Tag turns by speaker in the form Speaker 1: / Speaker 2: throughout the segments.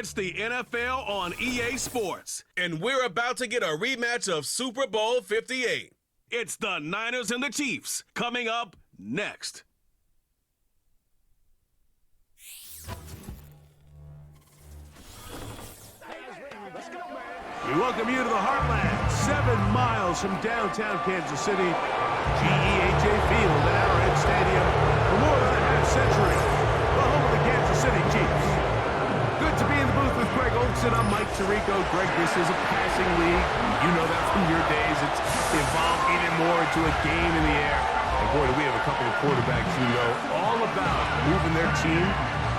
Speaker 1: It's the NFL on EA Sports, and we're about to get a rematch of Super Bowl 58. It's the Niners and the Chiefs coming up next.
Speaker 2: We welcome you to the Heartland, 7 miles from downtown Kansas City, GEHA Field at Arrowhead Stadium for more than a half-century, the home of the Kansas City Chiefs. Good to be in the booth with Greg Olson. I'm Mike Tirico. Greg, this is a passing league. You know that from your days. It's evolved even more into a game in the air. And boy, do we have a couple of quarterbacks who know all about moving their team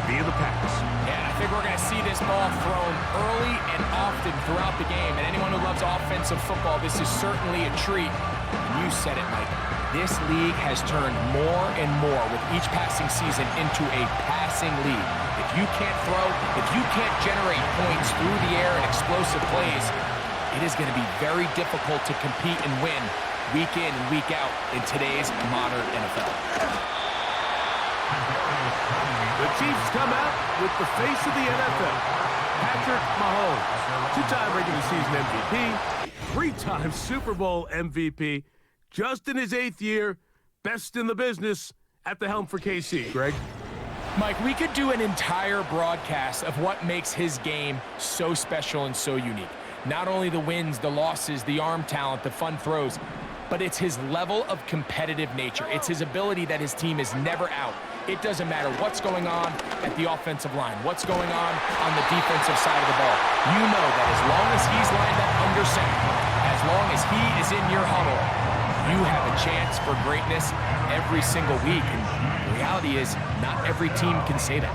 Speaker 2: via the pass.
Speaker 3: Yeah, and I think we're going to see this ball thrown early and often throughout the game. And anyone who loves offensive football, this is certainly a treat. And you said it, Mike. This league has turned more and more with each passing season into a passing league. If you can't throw, if you can't generate points through the air and explosive plays, it is going to be very difficult to compete and win week in and week out in today's modern NFL.
Speaker 2: The Chiefs come out with the face of the NFL, Patrick Mahomes, 2-time regular season MVP, 3-time Super Bowl MVP, just in his 8th year, best in the business at the helm for KC. Greg?
Speaker 3: Mike, we could do an entire broadcast of what makes his game so special and so unique. Not only the wins, the losses, the arm talent, the fun throws, but it's his level of competitive nature. It's his ability that his team is never out. It doesn't matter what's going on at the offensive line, what's going on the defensive side of the ball. You know that as long as he's lined up under center, as long as he is in your huddle, you have a chance for greatness every single week. And the reality is, not every team can say that.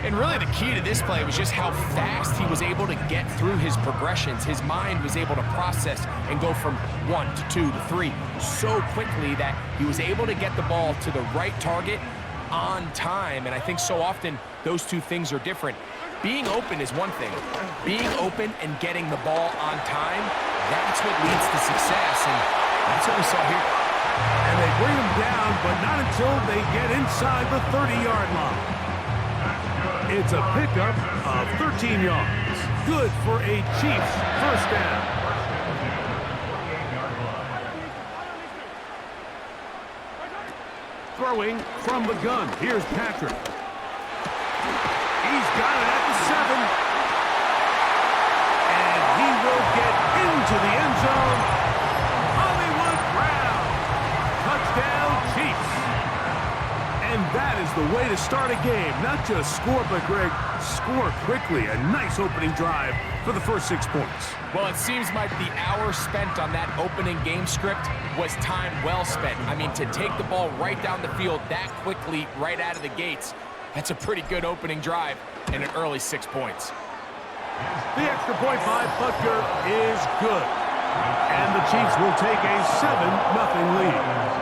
Speaker 3: And really the key to this play was just how fast he was able to get through his progressions. His mind was able to process and go from 1 to 2 to 3 so quickly that he was able to get the ball to the right target on time. And I think so often those two things are different. Being open is one thing. Being open and getting the ball on time, that's what leads to success. And that's what we saw here.
Speaker 2: And they bring him down, but not until they get inside the 30-yard line. It's a pickup of 13 yards. Good for a Chiefs first down. Throwing from the gun. Here's Patrick. He's got it at the 7. And he will get into the end zone. Hollywood Brown. Touchdown, Chiefs. And that is the way to start a game. Not just score, but, Greg, score quickly. A nice opening drive for the first 6 points.
Speaker 3: Well, it seems like the hour spent on that opening game script was time well spent. I mean, to take the ball right down the field that quickly, right out of the gates, that's a pretty good opening drive and an early 6 points.
Speaker 2: The extra point by Butker is good. And the Chiefs will take a 7-0 lead.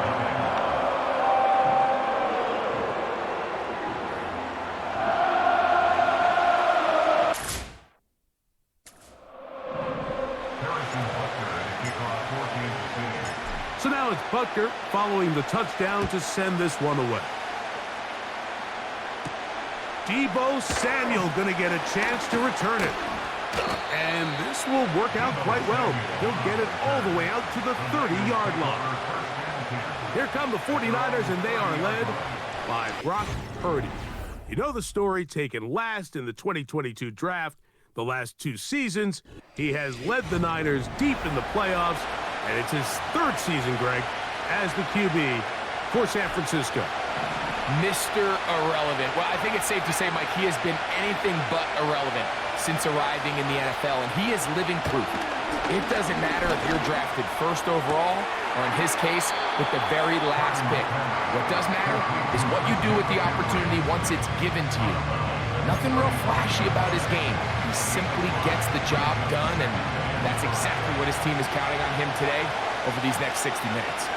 Speaker 2: So now it's Butker following the touchdown to send this one away. Deebo Samuel going to get a chance to return it. And this will work out quite well. He'll get it all the way out to the 30-yard line. Here come the 49ers, and they are led by Brock Purdy. You know the story, taken last in the 2022 draft. The last 2 seasons, he has led the Niners deep in the playoffs, and it's his 3rd season, Greg, as the QB for San Francisco.
Speaker 3: Mr. Irrelevant. Well, I think it's safe to say, Mike, he has been anything but irrelevant since arriving in the NFL, and he is living proof. It doesn't matter if you're drafted 1st overall, or in his case, with the very last pick. What does matter is what you do with the opportunity once it's given to you. Nothing real flashy about his game. He simply gets the job done, and that's exactly what his team is counting on him today over these next 60 minutes.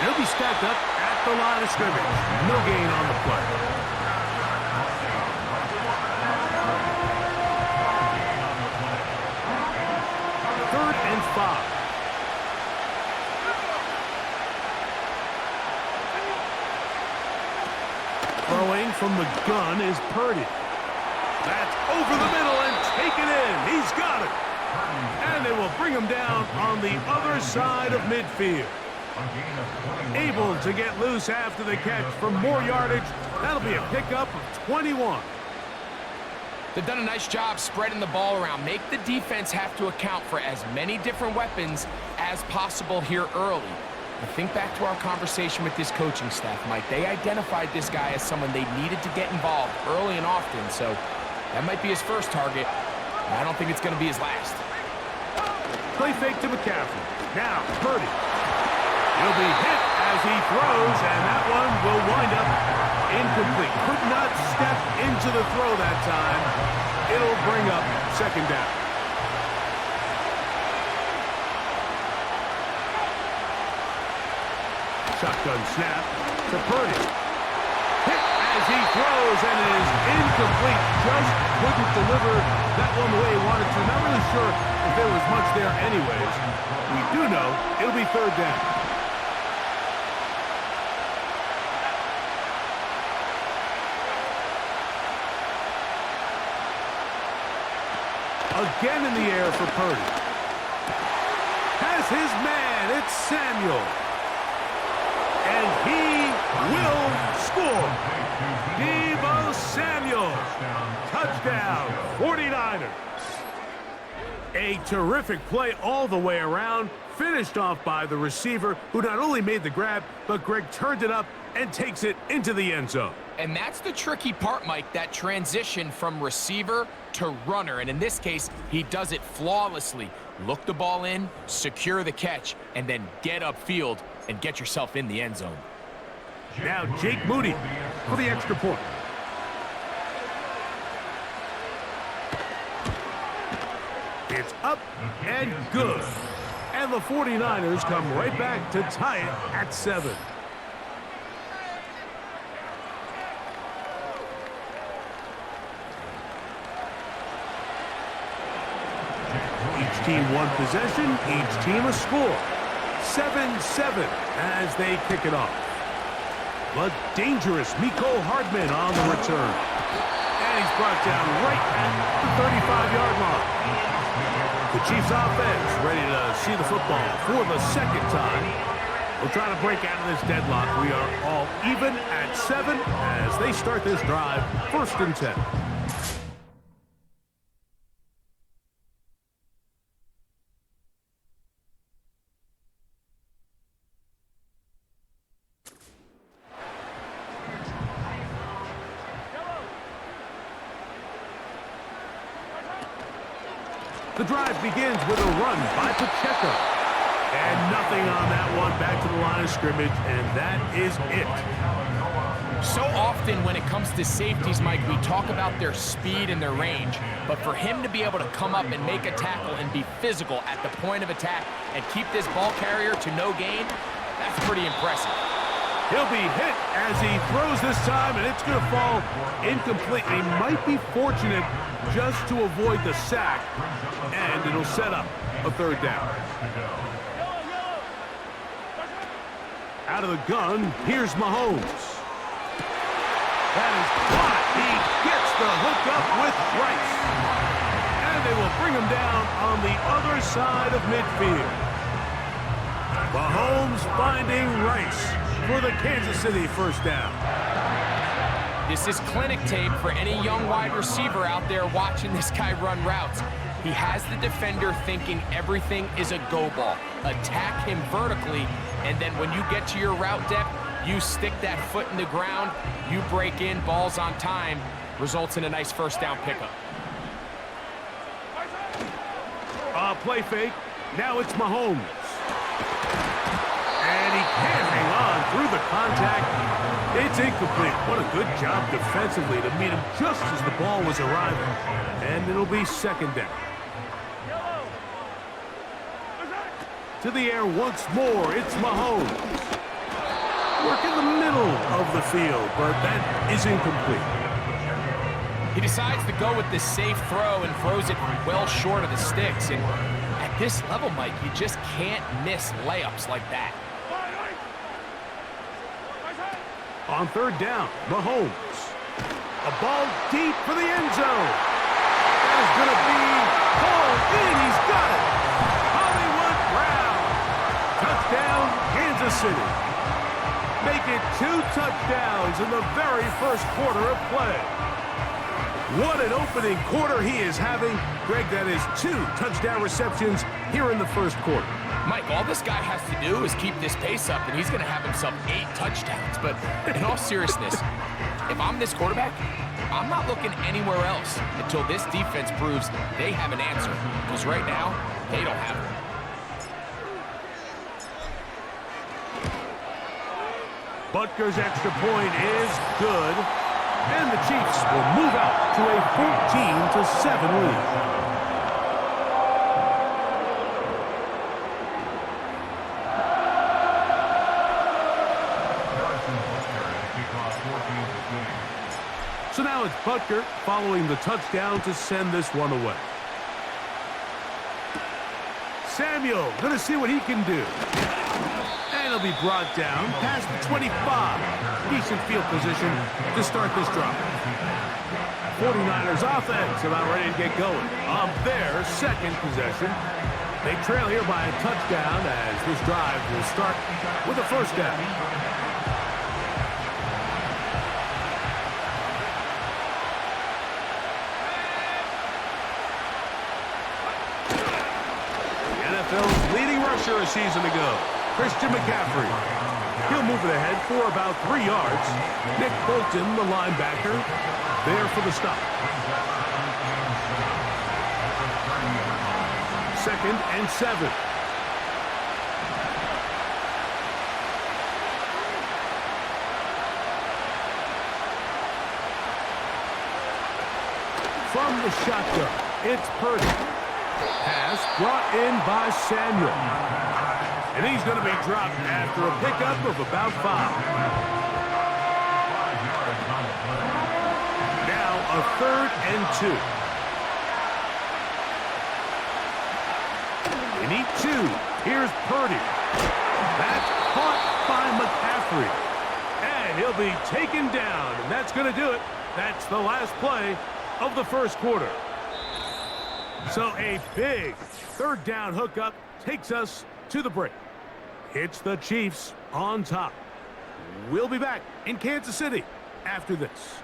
Speaker 2: He'll be stacked up at the line of scrimmage. No gain on the play. Third and 5. from the gun is Purdy. That's over the middle and taken in. He's got it. And they will bring him down on the other side of midfield. Able to get loose after the catch for more yardage. That'll be a pickup of 21.
Speaker 3: They've done a nice job spreading the ball around. Make the defense have to account for as many different weapons as possible here early. But think back to our conversation with this coaching staff, Mike. They identified this guy as someone they needed to get involved early and often, so that might be his first target. I don't think it's going to be his last.
Speaker 2: Play fake to McCaffrey. Now, Purdy. He'll be hit as he throws, and that one will wind up incomplete. Could not step into the throw that time. It'll bring up second down. Shotgun snap to Purdy. Hit as he throws, and it is incomplete. Just couldn't deliver that one the way he wanted to. Not really sure if there was much there anyways. We do know it'll be third down. Again in the air for Purdy. Has his man. It's Samuel. And he will score. Deebo Samuel. Touchdown, 49ers. A terrific play all the way around. Finished off by the receiver, who not only made the grab, but Greg turned it up and takes it into the end zone.
Speaker 3: And that's the tricky part, Mike, that transition from receiver to runner. And in this case, he does it flawlessly. Look the ball in, secure the catch, and then get upfield and get yourself in the end zone.
Speaker 2: Now Jake Moody for the extra point. It's up and good. And the 49ers come right back to tie it at 7. Each team one possession, each team a score. 7-7 as they kick it off. But dangerous Mecole Hardman on the return. And he's brought down right at the 35-yard line. The Chiefs offense ready to see the football for the second time. We'll try to break out of this deadlock. We are all even at 7 as they start this drive, 1st and 10. The drive begins with a run by Pacheco. And nothing on that one. Back to the line of scrimmage, and that is it.
Speaker 3: So often when it comes to safeties, Mike, we talk about their speed and their range. But for him to be able to come up and make a tackle and be physical at the point of attack and keep this ball carrier to no gain, that's pretty impressive.
Speaker 2: He'll be hit as he throws this time, and it's going to fall incomplete. He might be fortunate just to avoid the sack, and it'll set up a third down. Out of the gun, here's Mahomes. That is caught. He gets the hook up with Rice. And they will bring him down on the other side of midfield. Mahomes finding Rice for the Kansas City first down.
Speaker 3: This is clinic tape for any young wide receiver out there watching this guy run routes. He has the defender thinking everything is a go ball. Attack him vertically, and then when you get to your route depth, you stick that foot in the ground, you break in, balls on time, results in a nice first down pickup.
Speaker 2: Play fake. Now it's Mahomes. And he can't hang on through the contact. It's incomplete. What a good job defensively to meet him just as the ball was arriving. And it'll be second down. To the air once more, it's Mahomes. Work in the middle of the field, but that is incomplete.
Speaker 3: He decides to go with the safe throw and throws it well short of the sticks. And at this level, Mike, you just can't miss layups like that.
Speaker 2: On third down, Mahomes. A ball deep for the end zone. That is going to be pulled in. He's got it. Hollywood Brown. Touchdown, Kansas City. Make it 2 touchdowns in the very first quarter of play. What an opening quarter he is having. Greg, that is 2 touchdown receptions here in the first quarter.
Speaker 3: Mike, all this guy has to do is keep this pace up, and he's going to have himself 8 touchdowns. But in all seriousness, if I'm this quarterback, I'm not looking anywhere else until this defense proves they have an answer. Because right now, they don't have it.
Speaker 2: Butker's extra point is good. And the Chiefs will move out to a 14-7 lead. So now it's Butker following the touchdown to send this one away. Samuel going to see what he can do. And he'll be brought down past the 25. Decent field position to start this drive. 49ers offense about ready to get going on their second possession. They trail here by a touchdown as this drive will start with a first down. NFL's leading rusher a season ago, Christian McCaffrey. He'll move it ahead for about 3 yards. Nick Bolton, the linebacker, there for the stop. 2nd and 7. From the shotgun, it's Purdy. Pass brought in by Samuel. And he's going to be dropped after a pickup of about 5. Now a 3rd and 2. They need 2. Here's Purdy. That's caught by McCaffrey. And he'll be taken down. And that's going to do it. That's the last play of the first quarter. So a big 3rd down hookup takes us to the break. It's the Chiefs on top. We'll be back in Kansas City after this.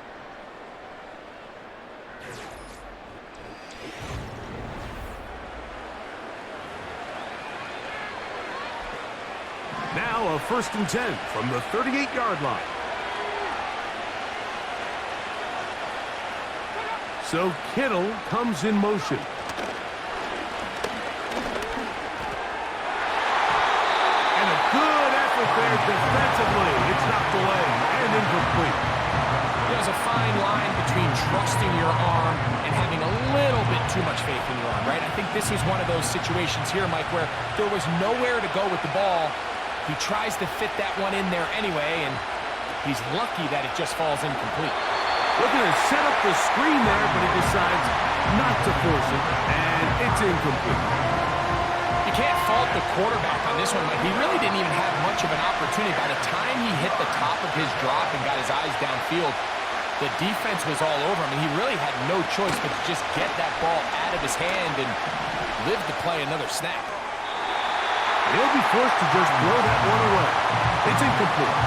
Speaker 2: Now a 1st and 10 from the 38-yard line. So Kittle comes in motion. There defensively, it's knocked away and incomplete.
Speaker 3: There's a fine line between trusting your arm and having a little bit too much faith in your arm, right? I think this was one of those situations here, Mike, where there was nowhere to go with the ball. He tries to fit that one in there anyway, and he's lucky that it just falls incomplete.
Speaker 2: Looking to set up the screen there, but he decides not to force it, and it's incomplete.
Speaker 3: You can't fault the quarterback on this one, Mike. He really didn't even have much of an opportunity. By the time he hit the top of his drop and got his eyes downfield, the defense was all over him, and he really had no choice but to just get that ball out of his hand and live to play another snap.
Speaker 2: He'll be forced to just throw that one away. It's incomplete.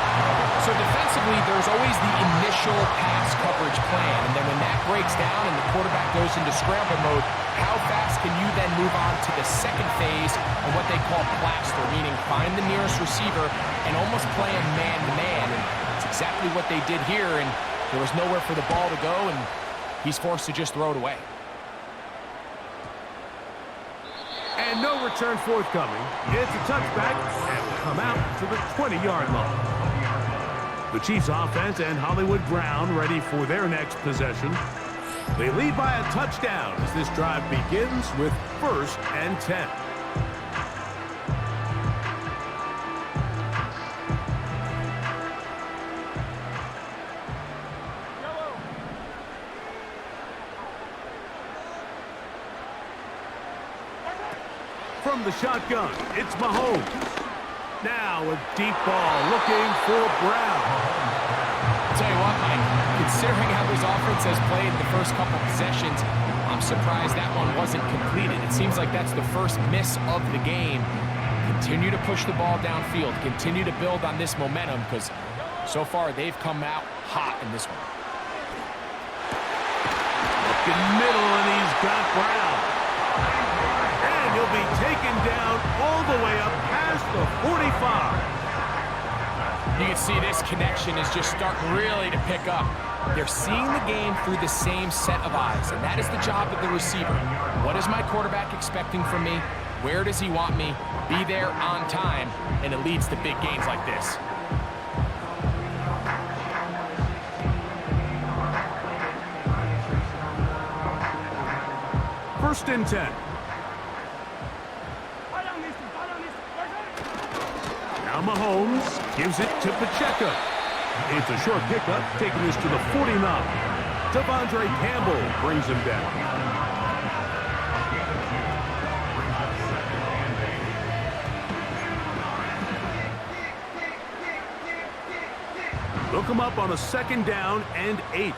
Speaker 3: So defensively, there's always the initial pass coverage plan, and then when that breaks down and the quarterback goes into scramble mode, how fast can you then move on to the second phase of what they call plaster, meaning find the nearest receiver and almost play him man-to-man, and it's exactly what they did here, and there was nowhere for the ball to go, and he's forced to just throw it away.
Speaker 2: And no return forthcoming. It's a touchback and will come out to the 20-yard line. The Chiefs offense and Hollywood Brown ready for their next possession. They lead by a touchdown as this drive begins with 1st and 10. From the shotgun, it's Mahomes. Now a deep ball looking for Brown.
Speaker 3: I'll tell you what, Mike, considering how this offense has played the first couple possessions, I'm surprised that one wasn't completed. It seems like that's the first miss of the game. Continue to push the ball downfield. Continue to build on this momentum because so far they've come out hot in this one.
Speaker 2: Looking middle, and he's got Brown. And he'll be taken down all the way up past the 45.
Speaker 3: You can see this connection is just starting really to pick up. They're seeing the game through the same set of eyes, and that is the job of the receiver. What is my quarterback expecting from me? Where does he want me? Be there on time, and it leads to big gains like this.
Speaker 2: First and 10. Now Mahomes gives it to Pacheco. It's a short pickup, taking this to the 49. Devondre Campbell brings him down. Look him up on a second down and 8.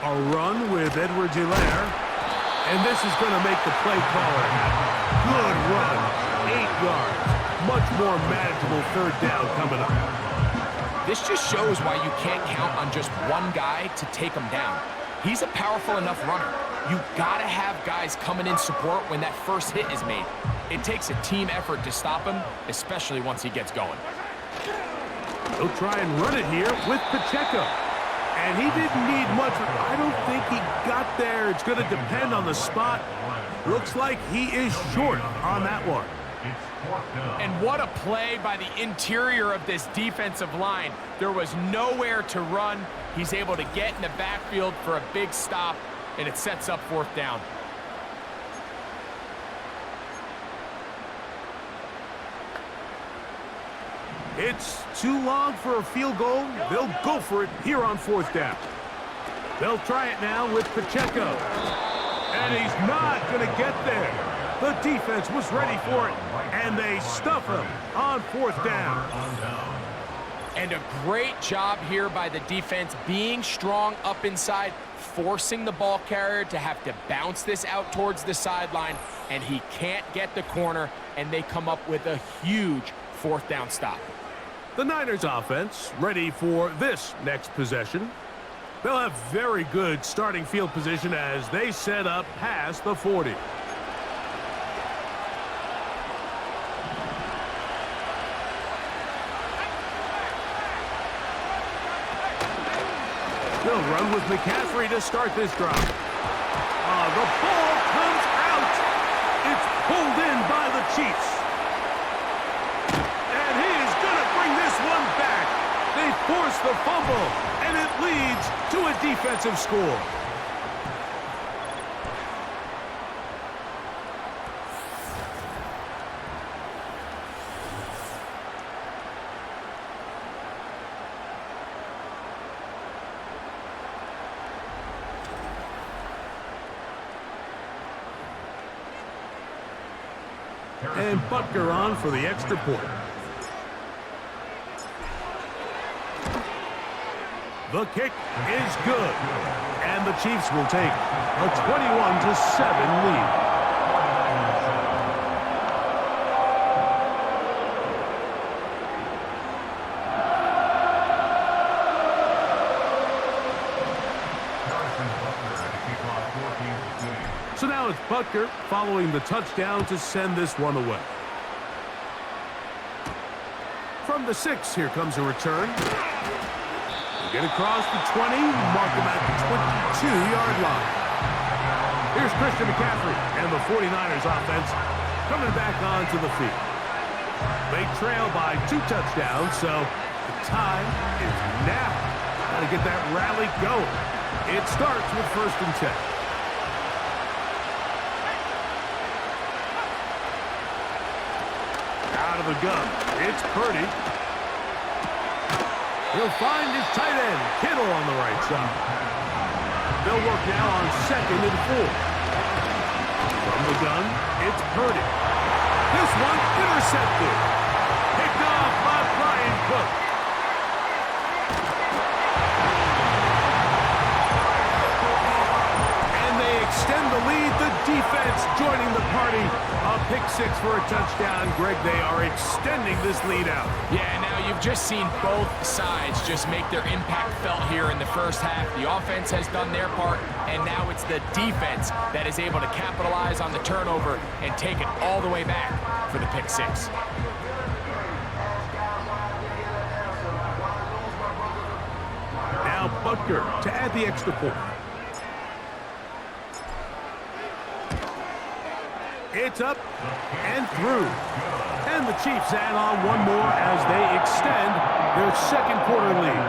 Speaker 2: A run with Edwards-Helaire. And this is going to make the play caller happy. Good run. 8 yards. Much more manageable third down coming up.
Speaker 3: This just shows why you can't count on just one guy to take him down. He's a powerful enough runner. You got to have guys coming in support when that first hit is made. It takes a team effort to stop him, especially once he gets going.
Speaker 2: He'll try and run it here with Pacheco. And he didn't need much. I don't think he got there. It's going to depend on the spot. Looks like he is short on that one.
Speaker 3: And what a play by the interior of this defensive line. There was nowhere to run. He's able to get in the backfield for a big stop, and it sets up fourth down.
Speaker 2: It's too long for a field goal. They'll go for it here on fourth down. They'll try it now with Pacheco. And he's not going to get there. The defense was ready for it, and they stuff him on fourth down.
Speaker 3: And a great job here by the defense, being strong up inside, forcing the ball carrier to have to bounce this out towards the sideline, and he can't get the corner, and they come up with a huge fourth down stop.
Speaker 2: The Niners offense ready for this next possession. They'll have very good starting field position as they set up past the 40. They'll run with McCaffrey to start this drive. The ball comes out. It's pulled in by the Chiefs. And he is going to bring this one back. They force the fumble, and it leads to a defensive score. And Butker on for the extra point. The kick is good. And the Chiefs will take a 21-7 lead. So now it's Butker following the touchdown to send this one away. From the 6, here comes a return. Get across the 20, mark him at the 22-yard line. Here's Christian McCaffrey and the 49ers offense coming back onto the field. They trail by 2 touchdowns, so the time is now. Got to get that rally going. It starts with first and 10. Out of the gun, it's Purdy. He'll find his tight end, Kittle, on the right side. They'll work now on second and 4. From the gun, it's Purdy. This one intercepted. Picked off by Brian Cook. pick six for a touchdown. Greg, they are extending this lead out.
Speaker 3: Yeah, now you've just seen both sides just make their impact felt here in the first half. The offense has done their part, and now it's the defense that is able to capitalize on the turnover and take it all the way back for the pick six.
Speaker 2: Now Butker to add the extra point. It's up and through. And the Chiefs add on one more as they extend their second quarter lead.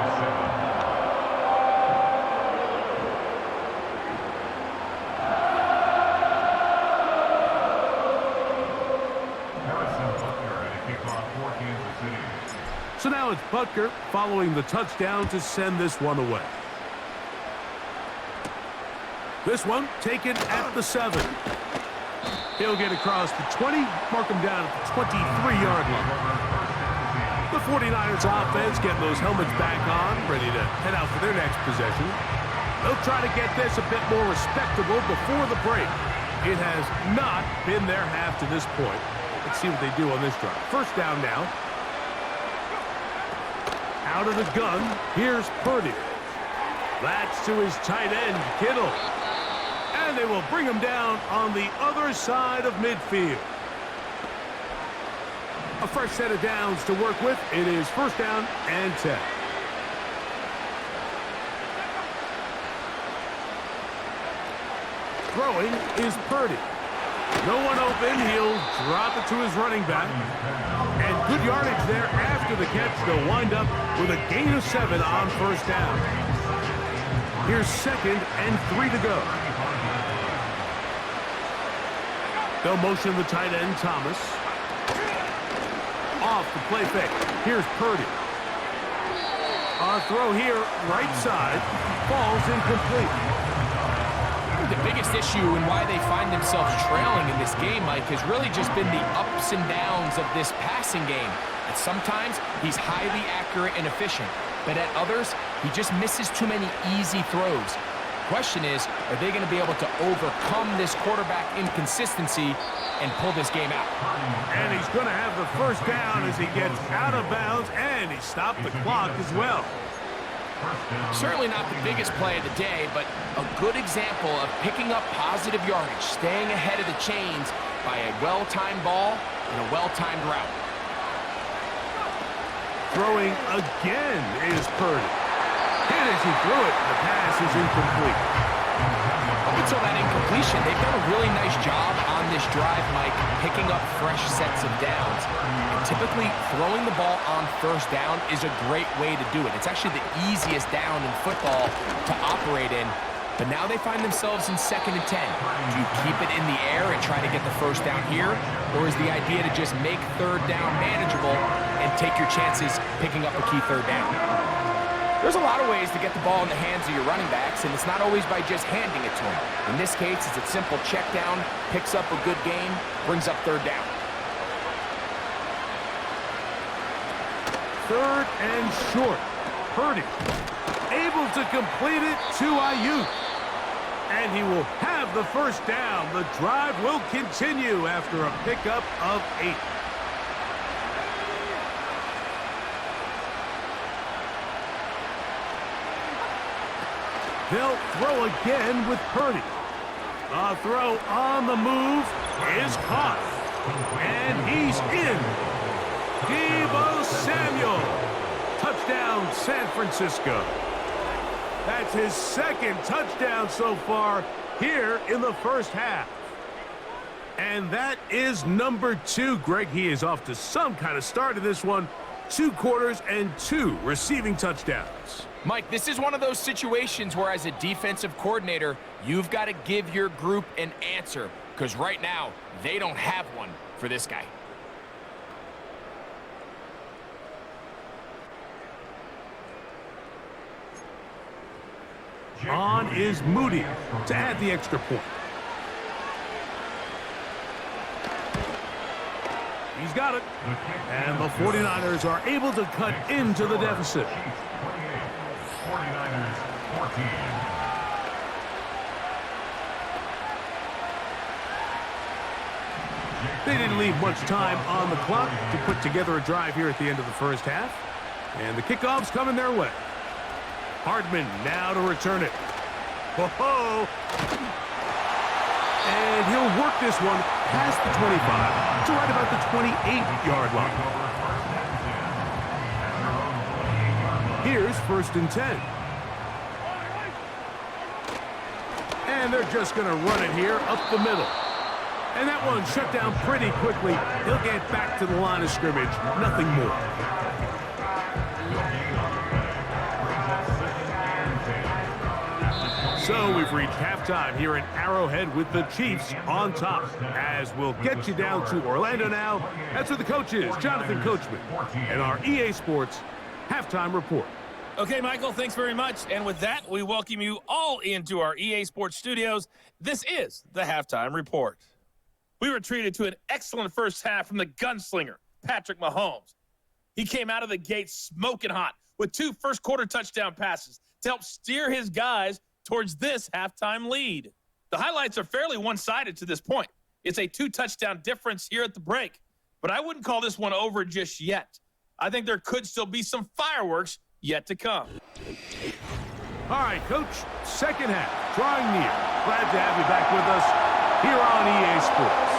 Speaker 2: So now it's Butker following the touchdown to send this one away. This one taken at the 7. He'll get across the 20, mark him down at the 23-yard line. The 49ers offense getting those helmets back on, ready to head out for their next possession. They'll try to get this a bit more respectable before the break. It has not been their half to this point. Let's see what they do on this drive. First down now. Out of the gun, here's Purdy. That's to his tight end, Kittle. And they will bring him down on the other side of midfield. A fresh set of downs to work with. It is first down and 10. Throwing is Purdy. No one open. He'll drop it to his running back. And good yardage there after the catch. They'll wind up with a gain of 7 on first down. Here's second and 3 to go. They'll motion the tight end, Thomas. Off the play fake. Here's Purdy. On throw here, right side. Falls incomplete.
Speaker 3: The biggest issue and why they find themselves trailing in this game, Mike, has really just been the ups and downs of this passing game. And sometimes he's highly accurate and efficient, but at others, he just misses too many easy throws. Question is, are they going to be able to overcome this quarterback inconsistency and pull this game out?
Speaker 2: And he's going to have the first down as he gets out of bounds, and he stopped the clock as well.
Speaker 3: Certainly not the biggest play of the day, but a good example of picking up positive yardage, staying ahead of the chains by a well-timed ball and a well-timed route.
Speaker 2: Throwing again is Purdy. Hit as he threw it. The pass is incomplete.
Speaker 3: Up until that incompletion, they've done a really nice job on this drive, Mike, picking up fresh sets of downs. And typically, throwing the ball on first down is a great way to do it. It's actually the easiest down in football to operate in. But now they find themselves in second and 10. Do you keep it in the air and try to get the first down here? Or is the idea to just make third down manageable and take your chances picking up a key third down? There's a lot of ways to get the ball in the hands of your running backs, and it's not always by just handing it to them. In this case, it's a simple check down, picks up a good gain, brings up third down.
Speaker 2: Third and short. Purdy able to complete it to Ayuk. And he will have the first down. The drive will continue after a pickup of 8. They'll throw again with Purdy. A throw on the move is caught. And he's in. Deebo Samuel. Touchdown, San Francisco. That's his second touchdown so far here in the first half. And that is number 2. Greg, he is off to some kind of start in this one. 2 quarters and 2 receiving touchdowns.
Speaker 3: Mike, this is one of those situations where as a defensive coordinator, you've got to give your group an answer, because right now, they don't have one for this guy.
Speaker 2: On is Moody to add the extra point. He's got it. And the 49ers are able to cut into the deficit.
Speaker 4: 49ers 14.
Speaker 2: They didn't leave much time on the clock to put together a drive here at the end of the first half. And the kickoff's coming their way. Hardman now to return it. Ho-ho! And he'll work this one past the 25 to right about the 28-yard line. Here's 1st and 10. And they're just going to run it here up the middle. And that one shut down pretty quickly. He'll get back to the line of scrimmage. Nothing more. So we've reached halftime here in Arrowhead with the Chiefs on top. As we'll get you down to Orlando now. That's where the coach is, Jonathan Coachman, and our EA Sports halftime report.
Speaker 4: Okay, Michael, thanks very much. And with that, we welcome you all into our EA Sports studios. This is the halftime report. We were treated to an excellent first half from the gunslinger, Patrick Mahomes. He came out of the gate smoking hot with 2 first-quarter touchdown passes to help steer his guys towards this halftime lead. The highlights are fairly one-sided to this point. It's a 2-touchdown difference here at the break, but I wouldn't call this one over just yet. I think there could still be some fireworks yet to come.
Speaker 2: All right, Coach, second half, drawing near. Glad to have you back with us here on EA Sports.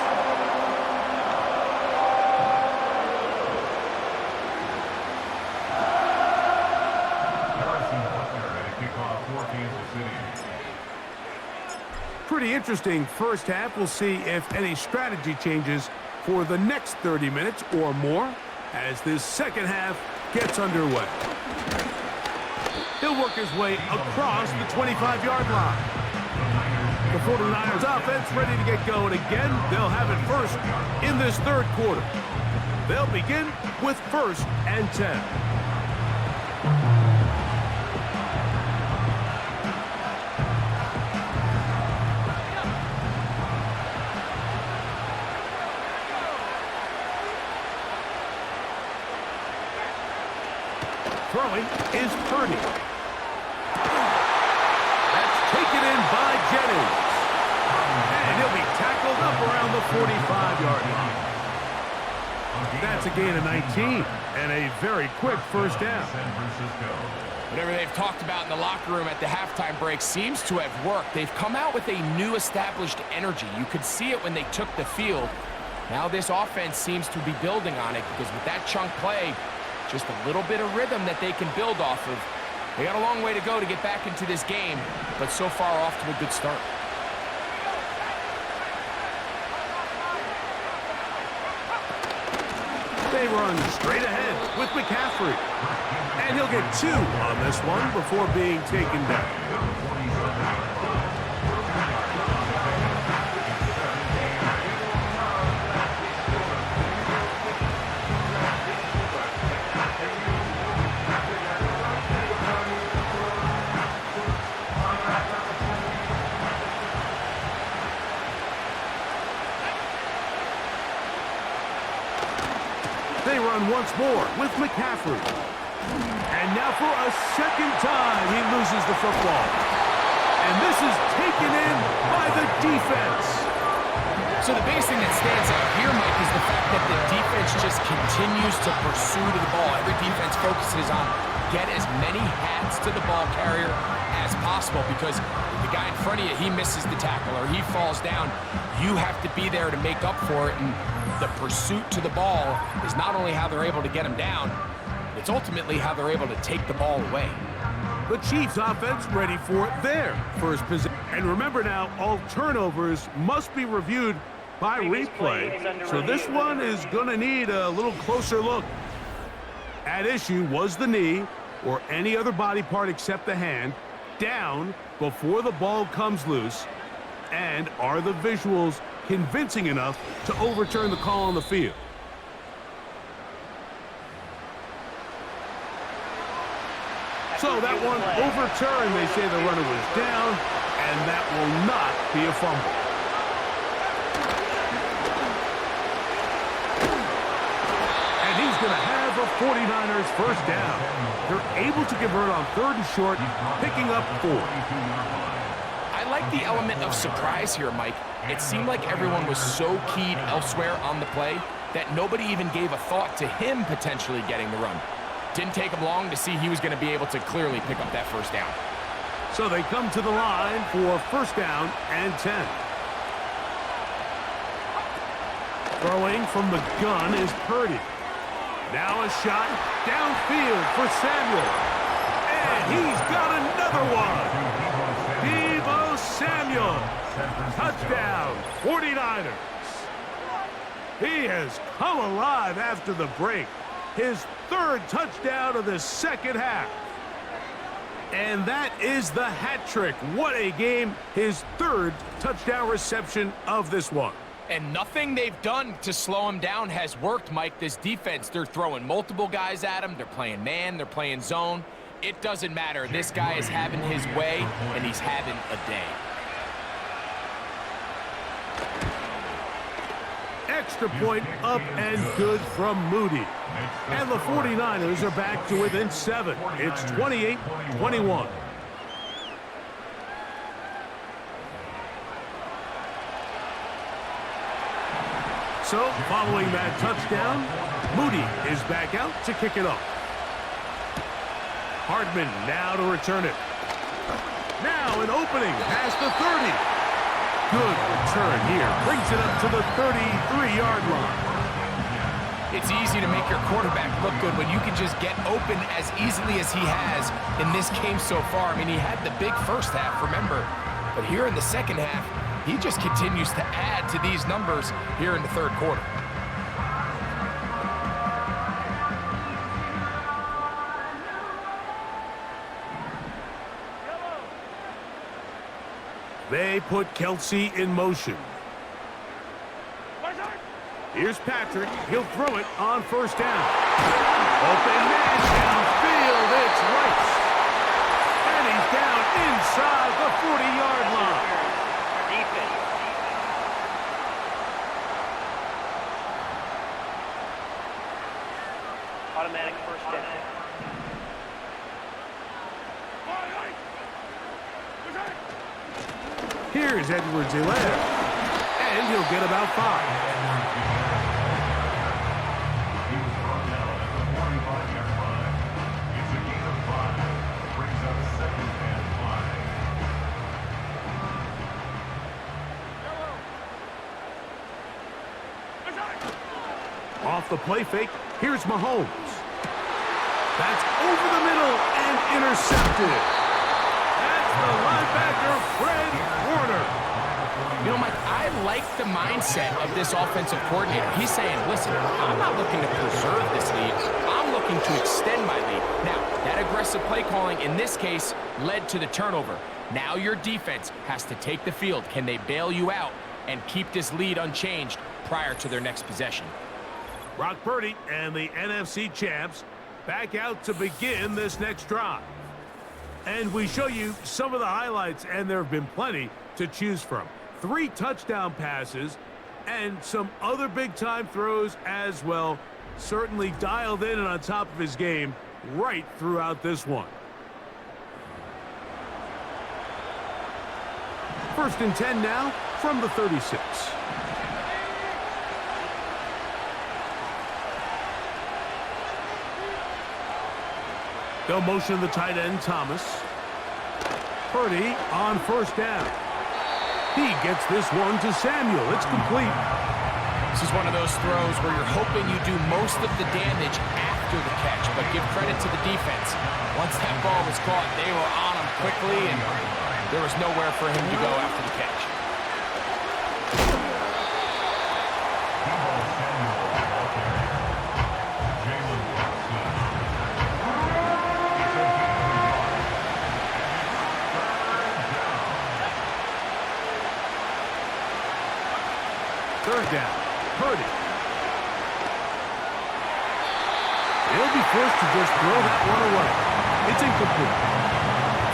Speaker 2: Pretty interesting first half. We'll see if any strategy changes for the next 30 minutes or more as this second half gets underway. He'll work his way across the 25-yard line. The 49ers offense ready to get going again. They'll have it first in this third quarter. They'll begin with 1st and 10. Throwing is Purdy. That's taken in by Jennings. And he'll be tackled up around the 45-yard line. That's a gain of 19 and a very quick first down.
Speaker 3: Whatever they've talked about in the locker room at the halftime break seems to have worked. They've come out with a new established energy. You could see it when they took the field. Now this offense seems to be building on it because with that chunk play, just a little bit of rhythm that they can build off of. They got a long way to go to get back into this game, but so far off to a good start.
Speaker 2: They run straight ahead with McCaffrey. And he'll get 2 on this one before being taken down. They run once more with McCaffrey. And now for a second time, he loses the football. And this is taken in by the defense.
Speaker 3: So the biggest thing that stands out here, Mike, is the fact that the defense just continues to pursue to the ball. Every defense focuses on get as many hats to the ball carrier as possible because if the guy in front of you, he misses the tackle or he falls down, you have to be there to make up for it. And the pursuit to the ball is not only how they're able to get him down, it's ultimately how they're able to take the ball away.
Speaker 2: The Chiefs offense ready for their first possession. And remember now, all turnovers must be reviewed by replay. So this one is going to need a little closer look. At issue was the knee or any other body part except the hand down before the ball comes loose. And are the visuals convincing enough to overturn the call on the field? So that one overturned. They say the runner was down, and that will not be a fumble. And he's going to have a 49ers first down. They're able to convert on 3rd and short, picking up 4.
Speaker 3: I like the element of surprise here, Mike. It seemed like everyone was so keyed elsewhere on the play that nobody even gave a thought to him potentially getting the run. Didn't take him long to see he was going to be able to clearly pick up that first down.
Speaker 2: So they come to the line for first down and 10. Throwing from the gun is Purdy. Now a shot downfield for Samuel. And he's got another one. Deebo Samuel. Touchdown, 49ers. He has come alive after the break. His third touchdown of the second half. And that is the hat trick. What a game. His third touchdown reception of this one.
Speaker 3: And nothing they've done to slow him down has worked, Mike. This defense, they're throwing multiple guys at him. They're playing man, they're playing zone. It doesn't matter. This guy is having his way, and he's having a day.
Speaker 2: Extra point up and good from Moody. And the 49ers are back to within 7. It's 28-21. So, following that touchdown, Moody is back out to kick it off. Hardman now to return it. Now an opening past the 30. Good return here. Brings it up to the 33-yard line.
Speaker 3: It's easy to make your quarterback look good when you can just get open as easily as he has in this game so far. I mean, he had the big first half, remember. But here in the second half, he just continues to add to these numbers here in the third quarter.
Speaker 2: They put Kelce in motion. Here's Patrick. He'll throw it on first down. Open man downfield. It's Rice. And he's down inside the 40-yard line.
Speaker 5: Automatic first down.
Speaker 2: Here's Edwards-Helaire. And he'll get about 5. Off the play fake, here's Mahomes. That's over the middle and intercepted. That's the linebacker, Fred Warner.
Speaker 3: You know, Mike, I like the mindset of this offensive coordinator. He's saying, listen, I'm not looking to preserve this lead. I'm looking to extend my lead. Now, that aggressive play calling in this case led to the turnover. Now your defense has to take the field. Can they bail you out and keep this lead unchanged prior to their next possession?
Speaker 2: Brock Purdy and the NFC champs back out to begin this next drive. And we show you some of the highlights, and there have been plenty to choose from. 3 touchdown passes and some other big-time throws as well. Certainly dialed in and on top of his game right throughout this one. First and 10 now from the 36. They'll motion the tight end, Thomas. Purdy on first down. He gets this one to Samuel. It's complete.
Speaker 3: This is one of those throws where you're hoping you do most of the damage after the catch, but give credit to the defense. Once that ball was caught, they were on him quickly, and there was nowhere for him to go after the catch.
Speaker 2: Third down, Purdy. He'll be forced to just throw that one away. It's incomplete.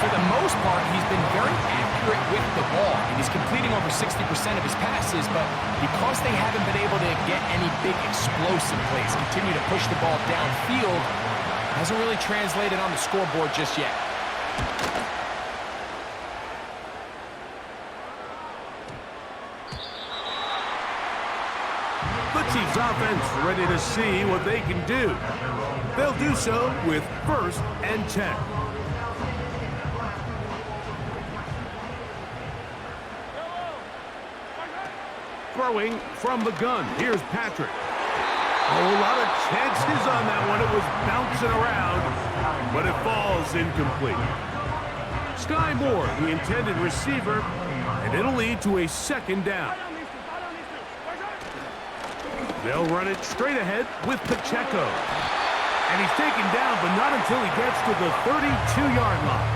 Speaker 3: For the most part, he's been very accurate with the ball, and he's completing over 60% of his passes, but because they haven't been able to get any big explosive plays, continue to push the ball downfield, hasn't really translated on the scoreboard just yet.
Speaker 2: offense ready to see what they can do. They'll do so with 1st and 10. Throwing from the gun. Here's Patrick. A whole lot of chances on that one. It was bouncing around, but it falls incomplete. Sky Moore, the intended receiver, and it'll lead to a 2nd down. They'll run it straight ahead with Pacheco. And he's taken down, but not until he gets to the 32-yard line.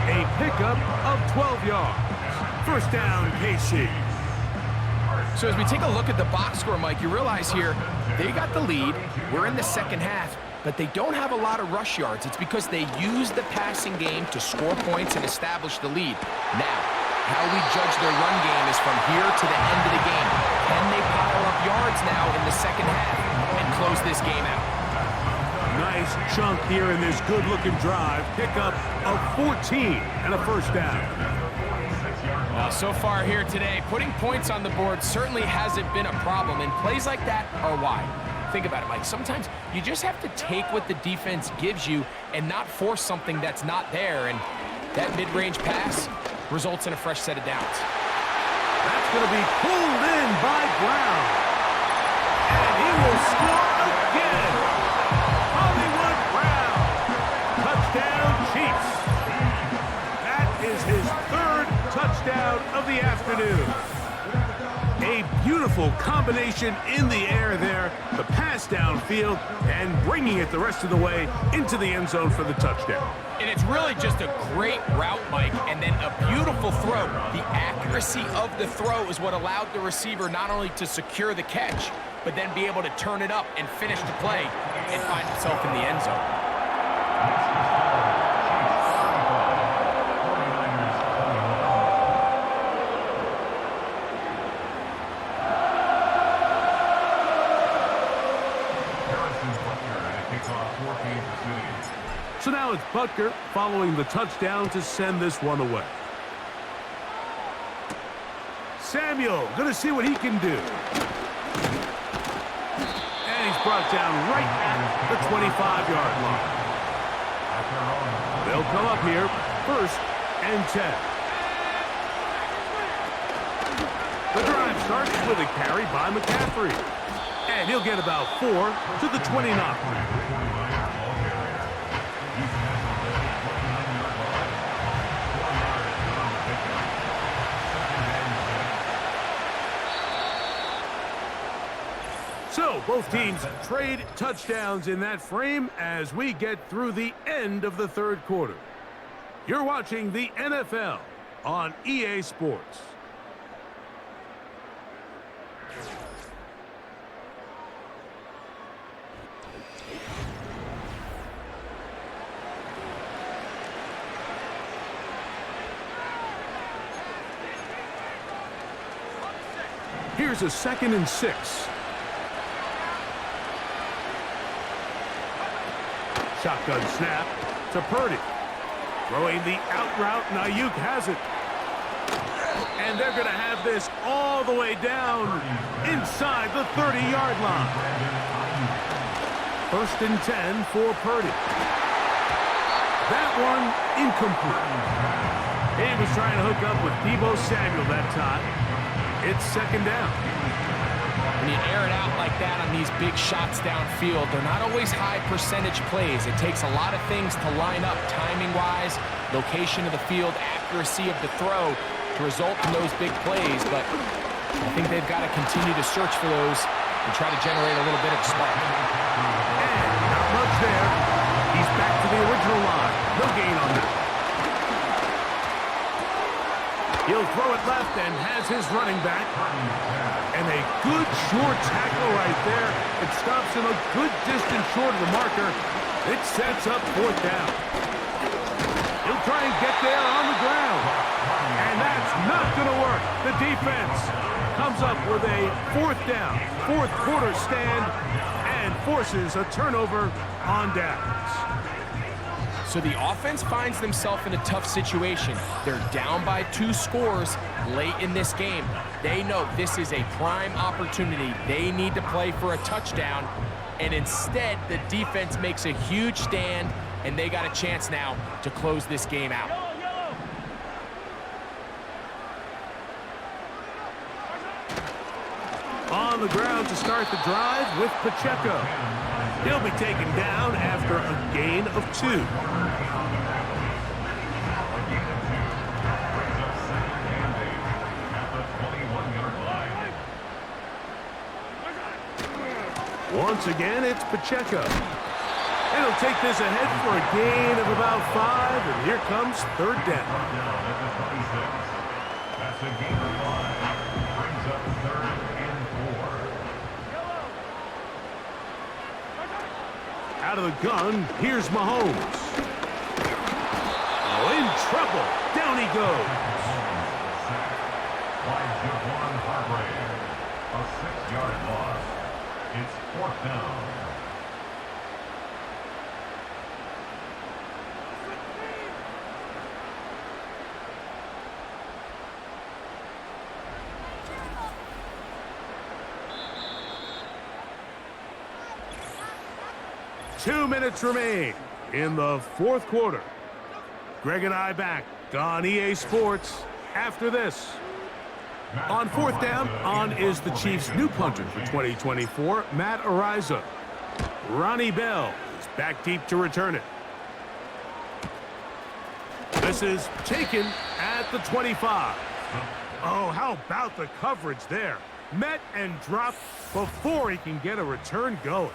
Speaker 2: A pickup of 12 yards. 1st down, KC.
Speaker 3: So as we take a look at the box score, Mike, you realize here they got the lead. We're in the 2nd half, but they don't have a lot of rush yards. It's because they use the passing game to score points and establish the lead. Now, how we judge their run game is from here to the end of the game. Can they pile up yards now in the 2nd half and close this game out?
Speaker 2: Nice chunk here in this good-looking drive. Pickup of 14 and a 1st down.
Speaker 3: Well, so far here today, putting points on the board certainly hasn't been a problem, and plays like that are why. Think about it, Mike. Sometimes you just have to take what the defense gives you and not force something that's not there, and that mid-range pass results in a fresh set of downs.
Speaker 2: That's going to be pulled in by Brown. And he will score again. Hollywood Brown. Touchdown, Chiefs. That is his 3rd touchdown of the afternoon. A beautiful combination in the air there. The pass downfield and bringing it the rest of the way into the end zone for the touchdown.
Speaker 3: And it's really just a great route, Mike, and then a beautiful throw. The accuracy of the throw is what allowed the receiver not only to secure the catch, but then be able to turn it up and finish the play and find himself in the end zone.
Speaker 2: So now it's Butker following the touchdown to send this one away. Samuel going to see what he can do. And he's brought down right at the 25-yard line. They'll come up here 1st and 10. The drive starts with a carry by McCaffrey. And he'll get about 4 to the 29. So, both teams trade touchdowns in that frame as we get through the end of the 3rd quarter. You're watching the NFL on EA Sports. Here's a 2nd and 6. Shotgun snap to Purdy. Throwing the out route, and Ayuk has it. And they're going to have this all the way down inside the 30-yard line. 1st and 10 for Purdy. That one incomplete. He was trying to hook up with Deebo Samuel that time. It's 2nd down.
Speaker 3: When you air it out like that on these big shots downfield, they're not always high percentage plays. It takes a lot of things to line up timing-wise, location of the field, accuracy of the throw to result in those big plays. But I think they've got to continue to search for those and try to generate a little bit of spark.
Speaker 2: And not much there. He's back to the original line. No gain on that. He'll throw it left and has his running back. And a good short tackle right there. It stops him a good distance short of the marker. It sets up 4th down. He'll try and get there on the ground. And that's not going to work. The defense comes up with a 4th down, 4th quarter stand, and forces a turnover on downs.
Speaker 3: So the offense finds themselves in a tough situation. They're down by 2 scores late in this game. They know this is a prime opportunity. They need to play for a touchdown, and instead the defense makes a huge stand, and they got a chance now to close this game out.
Speaker 2: On the ground to start the drive with Pacheco. He'll be taken down after a gain of 2. Once again, it's Pacheco. And he'll take this ahead for a gain of about 5, and here comes 3rd down.
Speaker 5: That's a gain of 5. Brings up 3rd and 4.
Speaker 2: Out of the gun, here's Mahomes. Oh, in trouble. Down he goes.
Speaker 5: By Javon Hargrave. A 6-yard loss. It's 4th down.
Speaker 2: Two minutes remain in the 4th quarter. Greg and I back on EA Sports after this. On 4th down, on is the Chiefs' new punter for 2024, Matt Ariza. Ronnie Bell is back deep to return it. This is taken at the 25. Oh, how about the coverage there? Met and dropped before he can get a return going.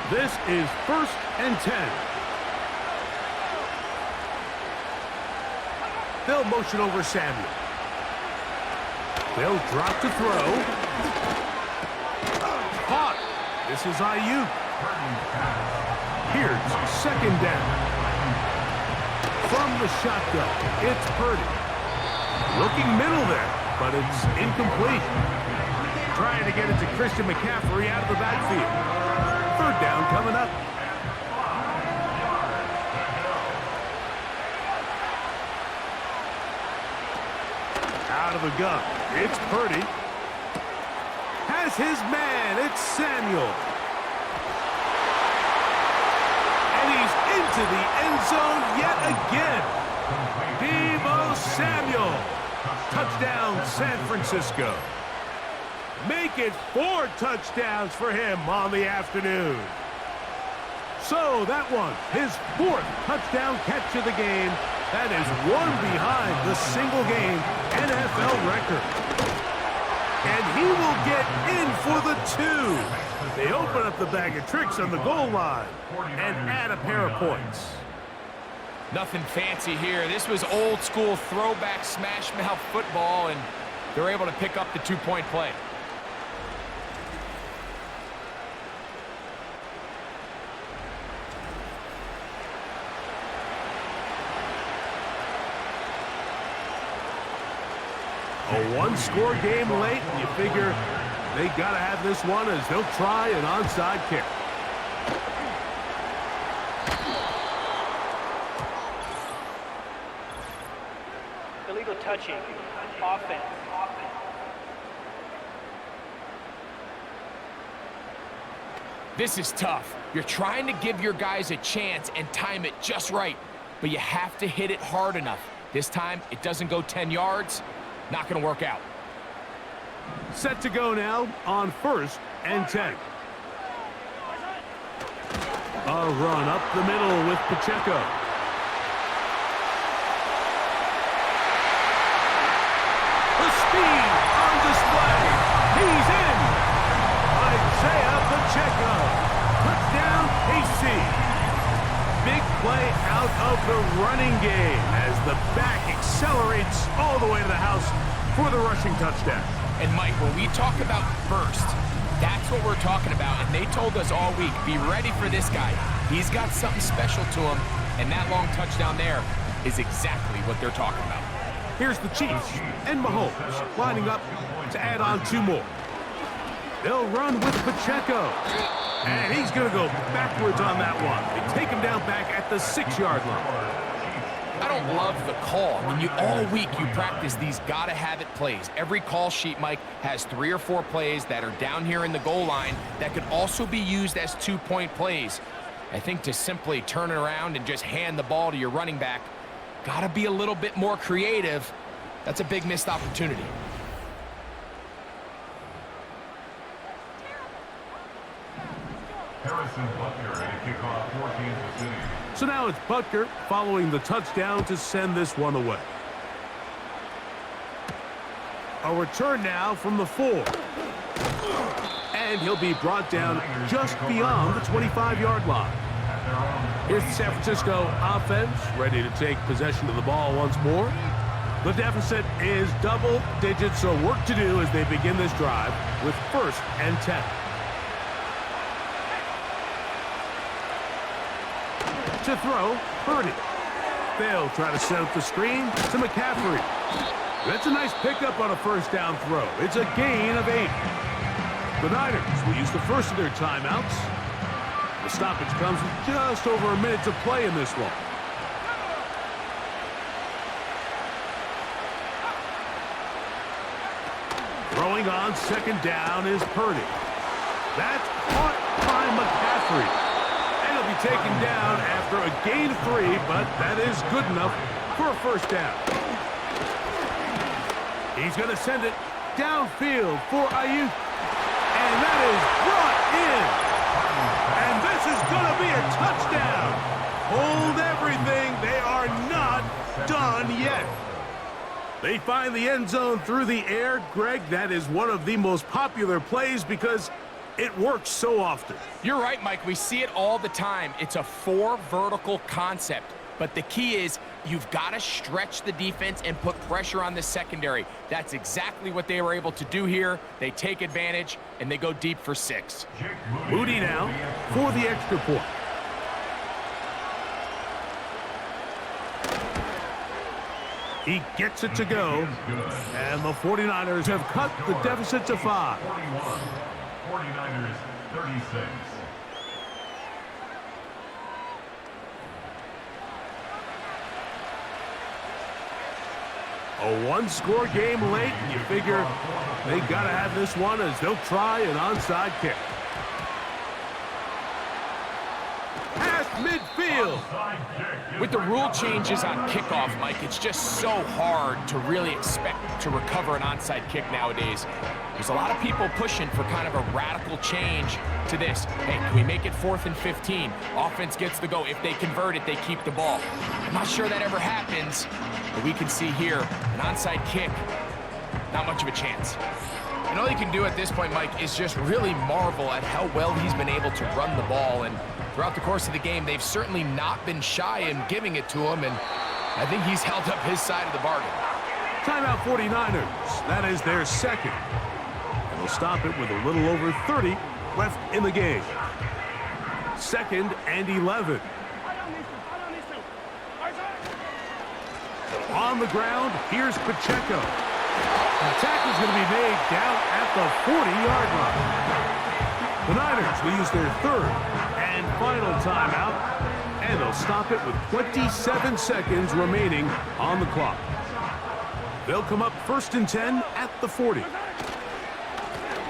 Speaker 2: This is 1st and 10. They'll motion over Samuel. They'll drop to throw. Caught. This is Ayuk. Here's 2nd down. From the shotgun, it's Purdy. Looking middle there, but it's incomplete. Trying to get it to Christian McCaffrey out of the backfield. 3rd down coming up. Out of the gun, it's Purdy. Has his man, it's Samuel. And he's into the end zone yet again. Deebo Samuel. Touchdown, San Francisco. Make it 4 touchdowns for him on the afternoon. So that one, his 4th touchdown catch of the game. That is one behind the single-game NFL record. And he will get in for the 2. They open up the bag of tricks on the goal line and add a pair of points.
Speaker 3: Nothing fancy here. This was old-school throwback smash-mouth football, and they're able to pick up the 2-point play.
Speaker 2: A 1-score game late, and you figure they got to have this one as they'll try an onside kick.
Speaker 6: Illegal touching. Offense.
Speaker 3: This is tough. You're trying to give your guys a chance and time it just right, but you have to hit it hard enough. This time, it doesn't go 10 yards. Not going to work out.
Speaker 2: Set to go now on 1st and 10. A run up the middle with Pacheco. The speed on display. He's in. Isaiah Pacheco. Touchdown, KC. Big play out of the running game as the back accelerates all the way to the house for the rushing touchdown.
Speaker 3: And Mike, when we talk about burst, That's what we're talking about, and they told us all week, be ready for this guy. He's got something special to him, and that long touchdown there is exactly what they're talking about.
Speaker 2: Here's the Chiefs and Mahomes lining up to add on 2 more. They'll run with Pacheco. And he's going to go backwards on that one. They take him down back at the 6-yard line.
Speaker 3: I don't love the call. I mean, all week you practice these gotta-have-it plays. Every call sheet, Mike, has 3 or 4 plays that are down here in the goal line that could also be used as 2-point plays. I think to simply turn it around and just hand the ball to your running back, gotta be a little bit more creative. That's a big missed opportunity.
Speaker 5: Harrison Butker and a kickoff for Kansas City.
Speaker 2: So now it's Butker following the touchdown to send this one away. A return now from the 4. And he'll be brought down just beyond the 25-yard line. Here's the San Francisco offense ready to take possession of the ball once more. The deficit is double digits, so work to do as they begin this drive with 1st and 10. To throw, Purdy. They'll try to set up the screen to McCaffrey. That's a nice pickup on a 1st down throw. It's a gain of 8. The Niners will use the first of their timeouts. The stoppage comes with just over a minute to play in this one. Throwing on 2nd down is Purdy. That's caught by McCaffrey. Taken down after a gain of 3, but that is good enough for a 1st down. He's going to send it downfield for Ayuk, and that is brought in. And this is going to be a touchdown. Hold everything. They are not done yet. They find the end zone through the air. Greg, that is one of the most popular plays because it works so often.
Speaker 3: You're right, Mike. We see it all the time. It's a 4 vertical concept. But the key is you've got to stretch the defense and put pressure on the secondary. That's exactly what they were able to do here. They take advantage, and they go deep for 6.
Speaker 2: Moody now for the extra point. He gets it to go. And the 49ers have cut the deficit to 5.
Speaker 5: 49ers 36.
Speaker 2: A 1-score game late, and you figure they got to have this one as they'll try an onside kick. Past midfield.
Speaker 3: With the rule changes on kickoff, Mike, it's just so hard to really expect to recover an onside kick nowadays. There's a lot of people pushing for kind of a radical change to this. Hey, can we make it 4th and 15? Offense gets the go. If they convert it, they keep the ball. I'm not sure that ever happens, but we can see here an onside kick, not much of a chance. And all you can do at this point, Mike, is just really marvel at how well he's been able to run the ball. And throughout the course of the game, they've certainly not been shy in giving it to him, and I think he's held up his side of the bargain.
Speaker 2: Timeout 49ers. That is their 2nd. And they'll stop it with a little over 30 left in the game. 2nd and 11. On the ground, here's Pacheco. The tackle is going to be made down at the 40-yard line. The Niners will use their 3rd and final timeout, and they'll stop it with 27 seconds remaining on the clock. They'll come up 1st and 10 at the 40.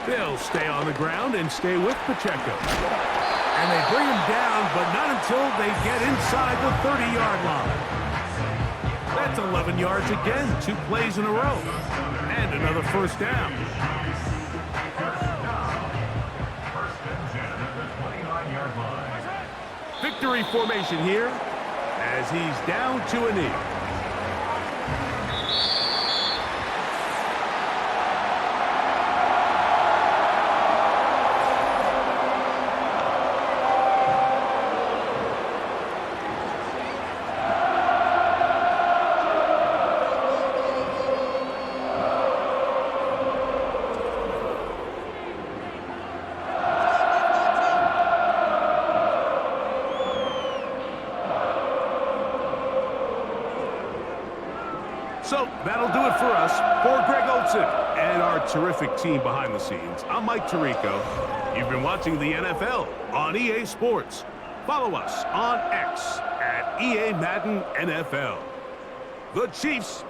Speaker 2: They'll stay on the ground and stay with Pacheco. And they bring him down, but not until they get inside the 30-yard line. That's 11 yards again, 2 plays in a row. And another 1st down. Victory formation here as he's down to a knee. So that'll do it for us. For Greg Olson and our terrific team behind the scenes, I'm Mike Tirico. You've been watching the NFL on EA Sports. Follow us on X at EA Madden NFL. The Chiefs